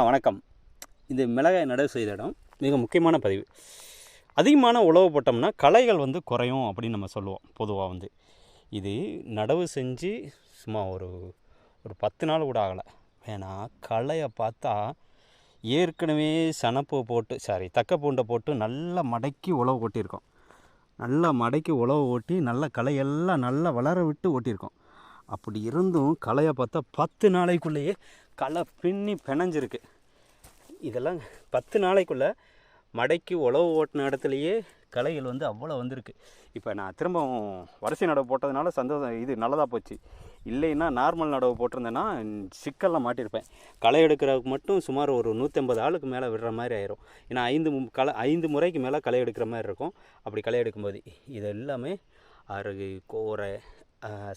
வணக்கம். இந்த மிளகாய் நடவு செய்த இடம் மிக முக்கியமான பதிவு. அதிகமான உழவு போட்டோம்னா களைகள் குறையும் அப்படின்னு நம்ம சொல்லுவோம் பொதுவாக. இது நடவு செஞ்சு சும்மா ஒரு 10 நாள் கூட ஆகலை. ஏன்னா களையை பார்த்தா ஏற்கனவே தக்கப்பூண்டை போட்டு நல்லா மடக்கி உழவு ஓட்டியிருக்கோம். நல்லா மடக்கி உழவு ஓட்டி நல்ல களையெல்லாம் நல்லா வளர விட்டு ஓட்டியிருக்கோம். அப்படி இருந்தும் களையை பார்த்தா 10 நாளைக்குள்ளேயே களை பிணைஞ்சிருக்கு. இதெல்லாம் 10 நாளைக்குள்ளே மடக்கி உழவு ஓட்டின இடத்துலையே களைகள் அவ்வளோ வந்திருக்கு. இப்போ நான் திரும்பவும் வரிசை நடவு போட்டதுனால சந்தோஷம், இது நல்லதாக போச்சு. இல்லைன்னா நார்மல் நடவு போட்டிருந்தேன்னா சிக்கலில் மாட்டியிருப்பேன். களை எடுக்கிறதுக்கு மட்டும் சுமார் ஒரு 150 ஆளுக்கு மேலே விடுற மாதிரி ஆயிரும். ஏன்னா 5 முறைக்கு மேலே களை எடுக்கிற மாதிரி இருக்கும். அப்படி களை எடுக்கும்போது இது எல்லாமே அருகு, கோரை,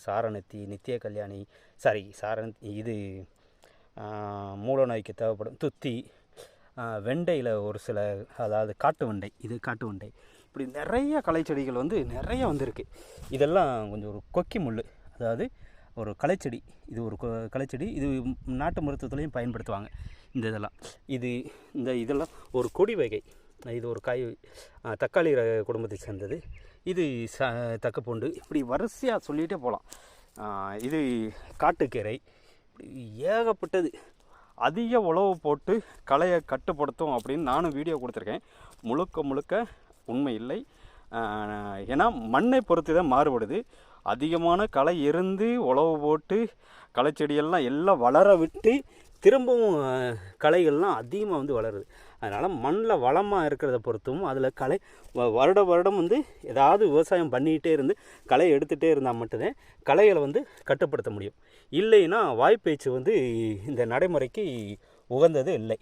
சாரணத்தி, நித்திய கல்யாணி, இது மூல நோய்க்கு தேவைப்படும் துத்தி, வெண்டையில் ஒரு சில, அதாவது காட்டு வெண்டை, இது காட்டு வெண்டை, இப்படி நிறைய களைச்செடிகள் நிறைய வந்திருக்கு. இதெல்லாம் கொஞ்சம் ஒரு கொக்கி முள், அதாவது ஒரு களைச்செடி. இது ஒரு களைச்செடி. இது நாட்டு மருத்துவத்துலேயும் பயன்படுத்துவாங்க. இதெல்லாம் ஒரு கொடி வகை. இது ஒரு காய், தக்காளி குடும்பத்தை சேர்ந்தது. இது தக்கப்பூண்டு. இப்படி வரிசையாக சொல்லிகிட்டே போகலாம். இது காட்டுக்கீரை. இப்படி ஏகப்பட்டது. அதிக உழவு போட்டு களையை கட்டுப்படுத்தும் அப்படின்னு நானும் வீடியோ கொடுத்துருக்கேன். முழுக்க உண்மை இல்லை. ஏன்னா மண்ணை பொறுத்து தான் மாறுபடுது. அதிகமான களை இருந்து உழவு போட்டு களைச்செடியெல்லாம் வளர விட்டு திரும்பவும் களைகள்லாம் அதிகமாக வளருது. அதனால் மண்ணில் வளமாக இருக்கிறத பொறுத்தும் அதில் களை வருடம் ஏதாவது விவசாயம் பண்ணிக்கிட்டே இருந்து களை எடுத்துகிட்டே இருந்தால் மட்டும்தான் களைகளை கட்டுப்படுத்த முடியும். இல்லைன்னா வாய்ப்பேச்சு இந்த நடைமுறைக்கு உகந்தது இல்லை.